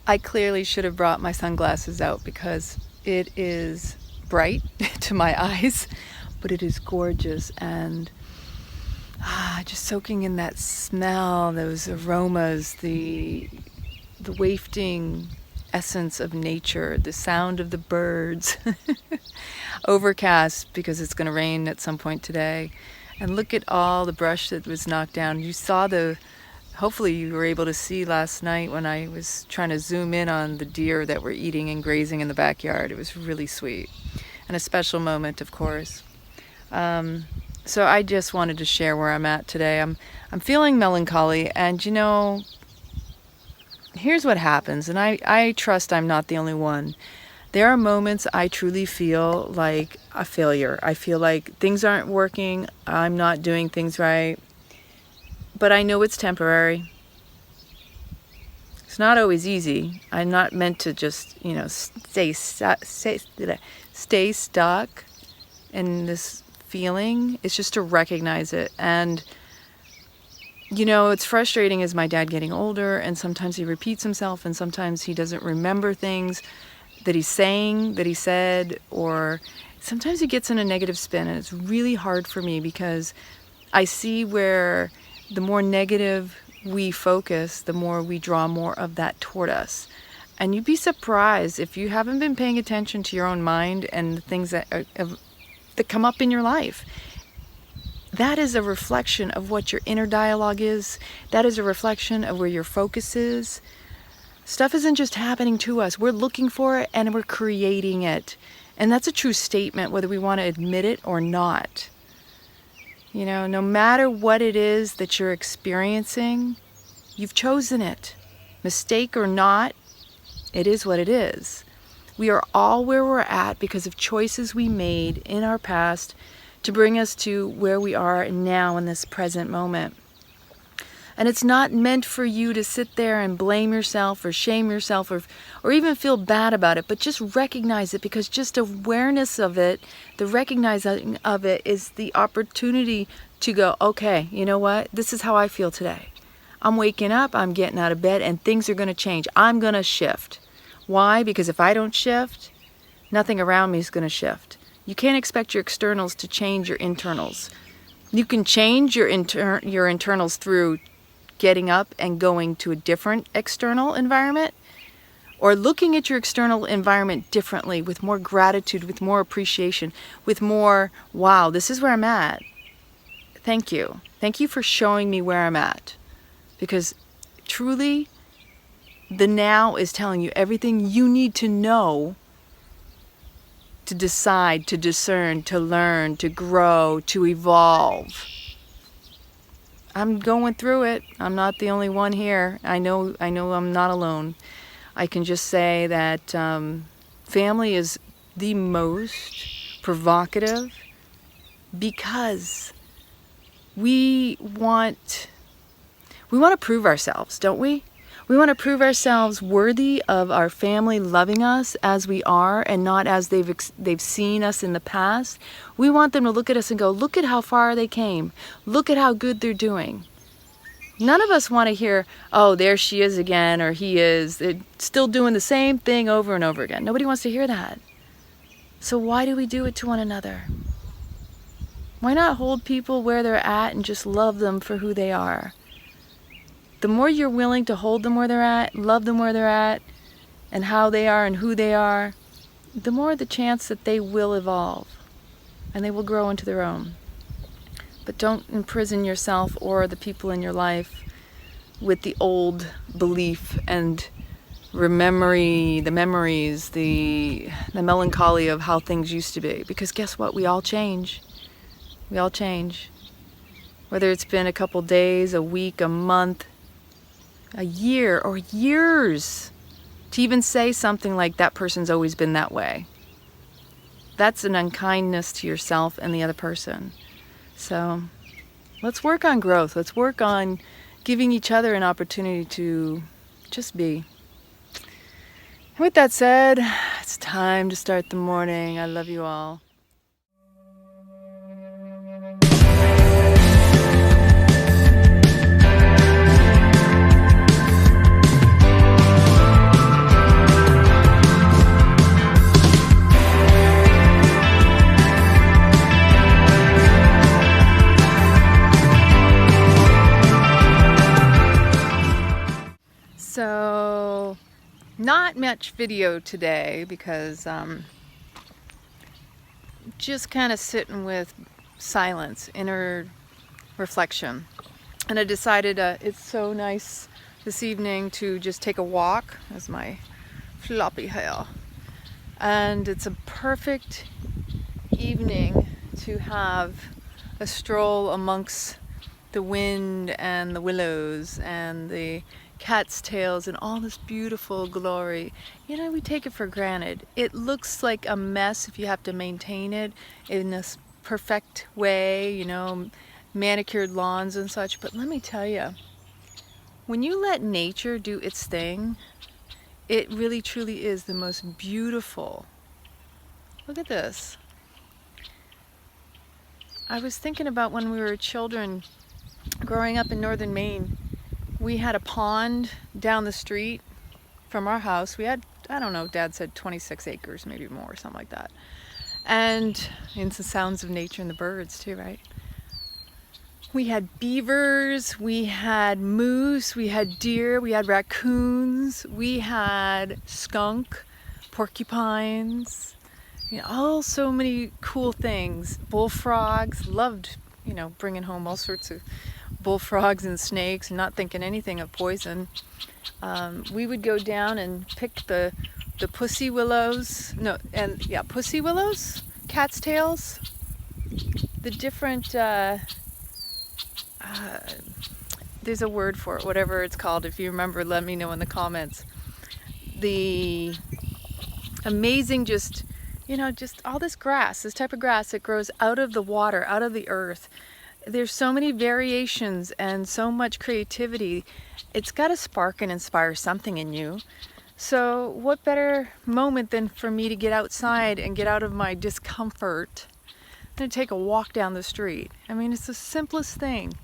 I clearly should have brought my sunglasses out because it is bright to my eyes, but it is gorgeous, and just soaking in that smell, those aromas, the wafting essence of nature, the sound of the birds. Overcast because it's going to rain at some point today. And look at all the brush that was knocked down. You saw hopefully you were able to see last night when I was trying to zoom in on the deer that were eating and grazing in the backyard. It was really sweet and a special moment, of course. So I just wanted to share where I'm at today. I'm feeling melancholy, and here's what happens, and I trust I'm not the only one. There are moments I truly feel like a failure. I feel like things aren't working, I'm not doing things right, but I know it's temporary. It's not always easy. I'm not meant to just, stay stuck in this feeling. It's just to recognize it. And it's frustrating as my dad getting older, and sometimes he repeats himself, and sometimes he doesn't remember things that he's saying, that he said, or sometimes he gets in a negative spin, and it's really hard for me because I see where the more negative we focus, the more we draw more of that toward us. And you'd be surprised if you haven't been paying attention to your own mind and the things that come up in your life. That is a reflection of what your inner dialogue is. That is a reflection of where your focus is. Stuff isn't just happening to us. We're looking for it and we're creating it. And that's a true statement, whether we want to admit it or not. No matter what it is that you're experiencing, you've chosen it. Mistake or not, it is what it is. We are all where we're at because of choices we made in our past to bring us to where we are now in this present moment. And it's not meant for you to sit there and blame yourself or shame yourself or even feel bad about it, but just recognize it, because just awareness of it, the recognizing of it, is the opportunity to go, okay, you know what? This is how I feel today. I'm waking up, I'm getting out of bed, and things are going to change. I'm going to shift. Why? Because if I don't shift, nothing around me is going to shift. You can't expect your externals to change your internals. You can change your internals through getting up and going to a different external environment, or looking at your external environment differently, with more gratitude, with more appreciation, with more, wow, this is where I'm at. Thank you. Thank you for showing me where I'm at. Because truly, the now is telling you everything you need to know to decide, to discern, to learn, to grow, to evolve. I'm going through it. I'm not the only one here. I know I'm not alone. I can just say that family is the most provocative, because we want to prove ourselves, don't we? We want to prove ourselves worthy of our family loving us as we are, and not as they've seen us in the past. We want them to look at us and go, look at how far they came. Look at how good they're doing. None of us want to hear, oh, there she is again, or he is. They're still doing the same thing over and over again. Nobody wants to hear that. So why do we do it to one another? Why not hold people where they're at and just love them for who they are? The more you're willing to hold them where they're at, love them where they're at, and how they are and who they are, the more the chance that they will evolve and they will grow into their own. But don't imprison yourself or the people in your life with the old belief and the memories, the melancholy of how things used to be. Because guess what? We all change. We all change. Whether it's been a couple days, a week, a month, a year, or years, to even say something like that person's always been that way. That's an unkindness to yourself and the other person. So let's work on growth. Let's work on giving each other an opportunity to just be. And with that said, it's time to start the morning. I love you all. not much video today because just kind of sitting with silence, inner reflection. And I decided it's so nice this evening to just take a walk as my floppy hair. And it's a perfect evening to have a stroll amongst the wind and the willows and the cat's tails and all this beautiful glory. You know, we take it for granted. It looks like a mess if you have to maintain it in this perfect way, you know, manicured lawns and such. But let me tell you, when you let nature do its thing, it really truly is the most beautiful. Look at this. I was thinking about when we were children growing up in northern Maine. We had a pond down the street from our house. We had, I don't know, Dad said 26 acres, maybe more, something like that. And it's the sounds of nature and the birds too, right? We had beavers, we had moose, we had deer, we had raccoons, we had skunk, porcupines, you know, so many cool things. Bullfrogs, loved, you know, bringing home all sorts of bullfrogs and snakes and not thinking anything of poison. We would go down and pick the pussy willows, pussy willows, cat's tails, the different, there's a word for it, whatever it's called. If you remember, let me know in the comments. The amazing, just, you know, just all this grass, this type of grass that grows out of the water, out of the earth. There's so many variations and so much creativity. It's got to spark and inspire something in you. So what better moment than for me to get outside and get out of my discomfort than to take a walk down the street? I mean, it's the simplest thing.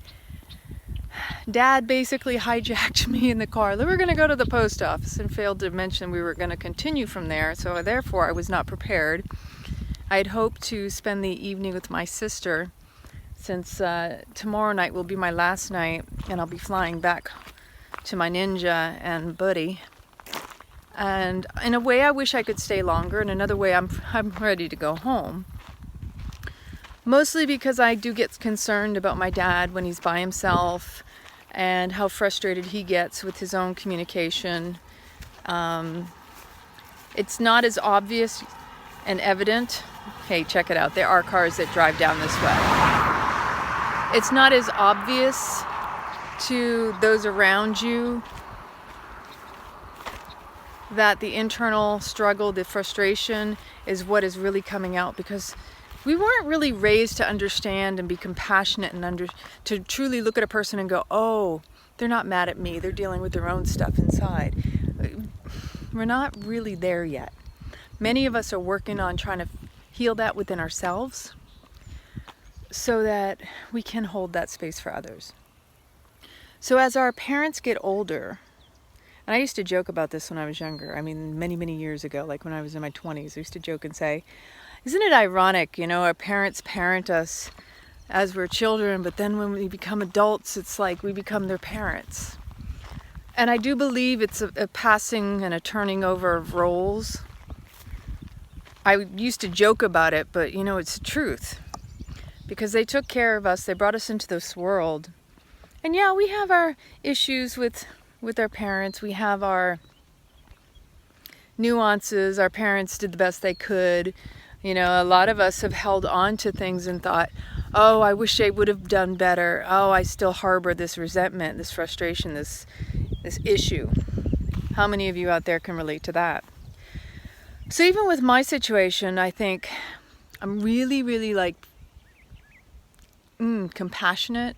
Dad basically hijacked me in the car. We were going to go to the post office and failed to mention we were going to continue from there. So therefore I was not prepared. I had hoped to spend the evening with my sister, since tomorrow night will be my last night and I'll be flying back to my ninja and buddy. And in a way I wish I could stay longer, in another way I'm ready to go home. Mostly because I do get concerned about my dad when he's by himself and how frustrated he gets with his own communication. It's not as obvious and evident. Hey, check it out. There are cars that drive down this way. It's not as obvious to those around you that the internal struggle, the frustration is what is really coming out, because we weren't really raised to understand and be compassionate and to truly look at a person and go, oh, they're not mad at me, they're dealing with their own stuff inside. We're not really there yet. Many of us are working on trying to heal that within ourselves so that we can hold that space for others. So as our parents get older, and I used to joke about this when I was younger, I mean many, many years ago, like when I was in my 20s, I used to joke and say, isn't it ironic, you know, our parents parent us as we're children, but then when we become adults, it's like we become their parents. And I do believe it's a passing and a turning over of roles. I used to joke about it, but you know, it's the truth. Because they took care of us, they brought us into this world. And yeah, we have our issues with our parents, we have our nuances, our parents did the best they could. You know, a lot of us have held on to things and thought, oh, I wish they would have done better. Oh, I still harbor this resentment, this frustration, this issue. How many of you out there can relate to that? So even with my situation, I think I'm really, really like compassionate,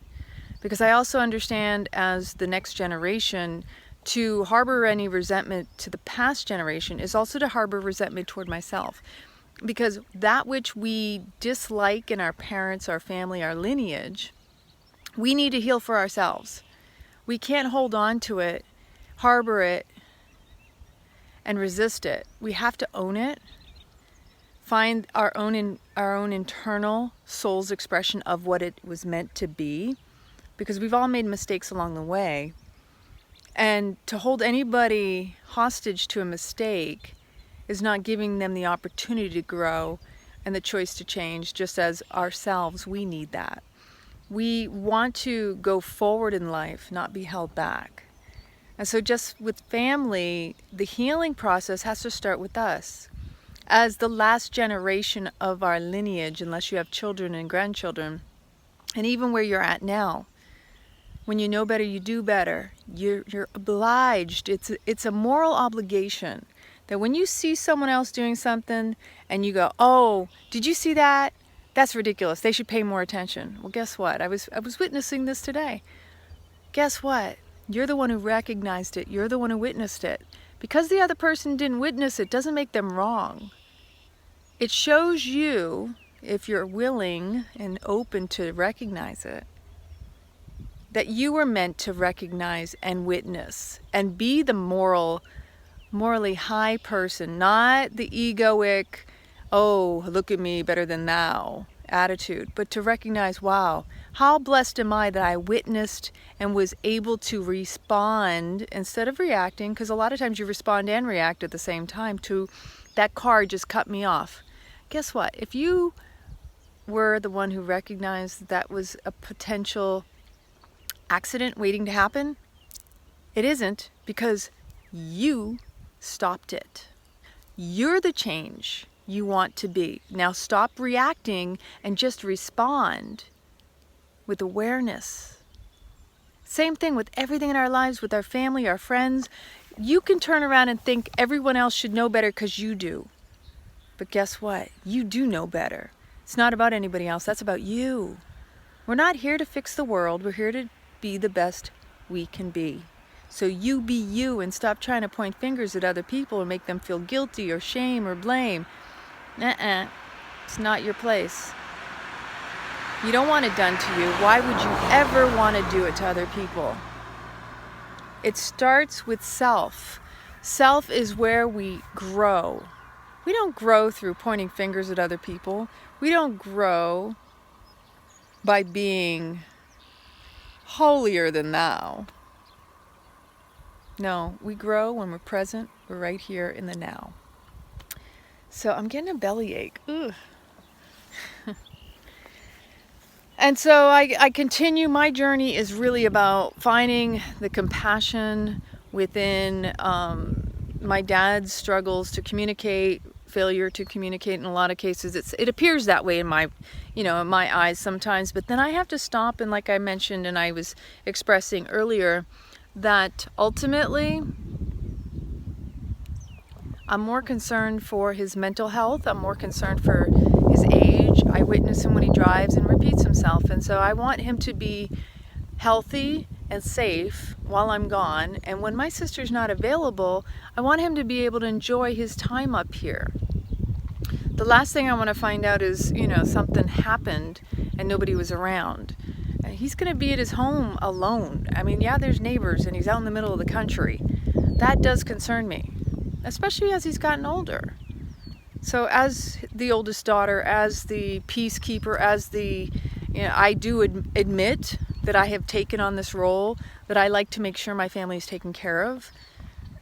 because I also understand as the next generation, to harbor any resentment to the past generation is also to harbor resentment toward myself. Because that which we dislike in our parents, our family, our lineage, we need to heal for ourselves. We can't hold on to it, harbor it, and resist it. We have to own it, find our own internal soul's expression of what it was meant to be, because we've all made mistakes along the way. And to hold anybody hostage to a mistake is not giving them the opportunity to grow and the choice to change. Just as ourselves, we need that. We want to go forward in life, not be held back. And so just with family, the healing process has to start with us. As the last generation of our lineage, unless you have children and grandchildren, and even where you're at now, when you know better, you do better. You're obliged. It's a moral obligation that when you see someone else doing something and you go, "Oh, did you see that? That's ridiculous. They should pay more attention." Well, guess what? I was witnessing this today. Guess what? You're the one who recognized it. You're the one who witnessed it. Because the other person didn't witness it doesn't make them wrong. It shows you, if you're willing and open to recognize it, that you were meant to recognize and witness and be the morally high person, not the egoic, "Oh, look at me, better than thou" attitude, but to recognize, wow, how blessed am I that I witnessed and was able to respond instead of reacting, because a lot of times you respond and react at the same time to that car just cut me off. Guess what? If you were the one who recognized that was a potential accident waiting to happen, it isn't, because you stopped it. You're the change you want to be. Now stop reacting and just respond with awareness. Same thing with everything in our lives, with our family, our friends. You can turn around and think everyone else should know better because you do. But guess what? You do know better. It's not about anybody else. That's about you. We're not here to fix the world. We're here to be the best we can be. So you be you and stop trying to point fingers at other people and make them feel guilty or shame or blame. It's not your place. You don't want it done to you. Why would you ever want to do it to other people? It starts with self. Self is where we grow. We don't grow through pointing fingers at other people. We don't grow by being holier than thou. No, we grow when we're present. We're right here in the now. So I'm getting a bellyache. Ugh. And so I continue. My journey is really about finding the compassion within my dad's struggles to communicate, failure to communicate in a lot of cases. It appears that way in my eyes sometimes, but then I have to stop, and like I mentioned and I was expressing earlier, that ultimately I'm more concerned for his mental health. I'm more concerned for his age. I witness him when he drives and repeats himself, and so I want him to be healthy and safe while I'm gone, and when my sister's not available, I want him to be able to enjoy his time up here. The last thing I want to find out is, something happened and nobody was around. He's going to be at his home alone. I mean, yeah, there's neighbors and he's out in the middle of the country. That does concern me, especially as he's gotten older. So as the oldest daughter, as the peacekeeper, I do admit that I have taken on this role, that I like to make sure my family is taken care of.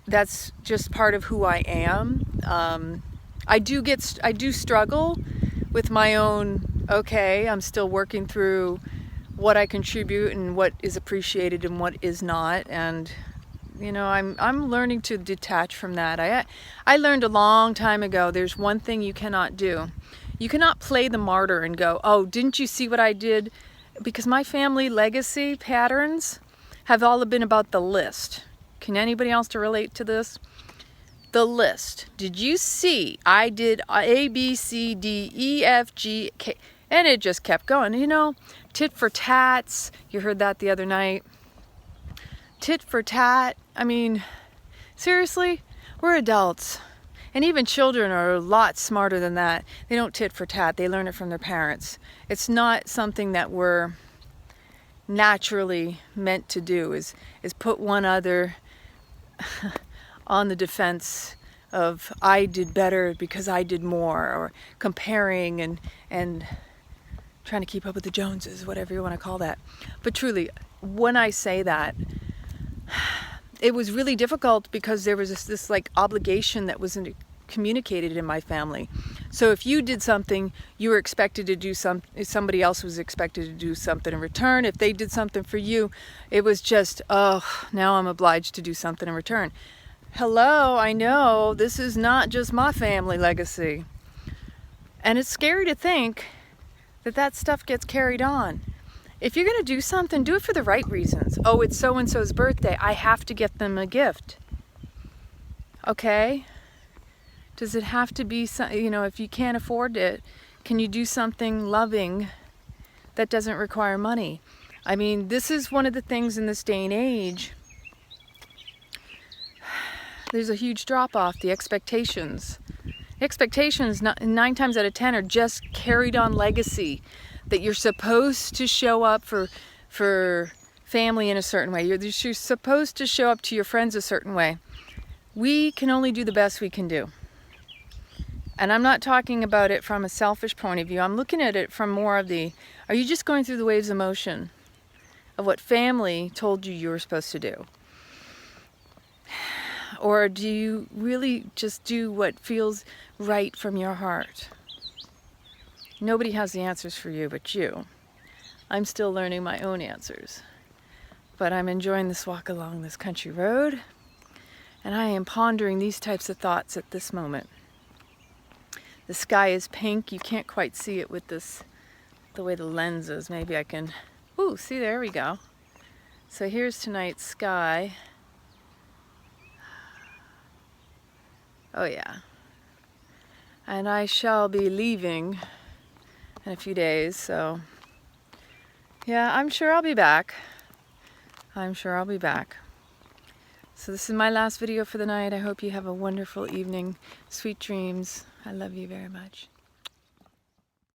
That's just part of who I am. I do struggle with my own, I'm still working through what I contribute and what is appreciated and what is not, and I'm learning to detach from that. I learned a long time ago, there's one thing you cannot do. You cannot play the martyr and go, "Oh, didn't you see what I did?" Because my family legacy patterns have all been about the list. Can anybody else to relate to this? The list. Did you see? I did A, B, C, D, E, F, G, K, and it just kept going. Tit for tats. You heard that the other night. Tit for tat. I mean, seriously, we're adults. And even children are a lot smarter than that. They don't tit for tat. They learn it from their parents. It's not something that we're naturally meant to do, is put one other on the defense of I did better because I did more, or comparing and trying to keep up with the Joneses, whatever you want to call that. But truly, when I say that, it was really difficult because there was this like obligation that wasn't communicated in my family. So if you did something, you were expected to do somebody else was expected to do something in return. If they did something for you, it was just, oh, now I'm obliged to do something in return. Hello, I know this is not just my family legacy. And it's scary to think that that stuff gets carried on. If you're going to do something, do it for the right reasons. Oh, it's so-and-so's birthday. I have to get them a gift. Okay? Does it have to be, you know, if you can't afford it, can you do something loving that doesn't require money? I mean, this is one of the things in this day and age. There's a huge drop-off, the expectations. Expectations, 9 times out of 10, are just carried on legacy. That you're supposed to show up for family in a certain way. You're supposed to show up to your friends a certain way. We can only do the best we can do. And I'm not talking about it from a selfish point of view. I'm looking at it from more of the, are you just going through the waves of motion of what family told you were supposed to do? Or do you really just do what feels right from your heart? Nobody has the answers for you but you. I'm still learning my own answers. But I'm enjoying this walk along this country road. And I am pondering these types of thoughts at this moment. The sky is pink. You can't quite see it with this, the way the lens is. Maybe I can, ooh, see, there we go. So here's tonight's sky. Oh yeah. And I shall be leaving in a few days, so yeah, I'm sure I'll be back. I'm sure I'll be back. So this is my last video for the night. I hope you have a wonderful evening. Sweet dreams. I love you very much.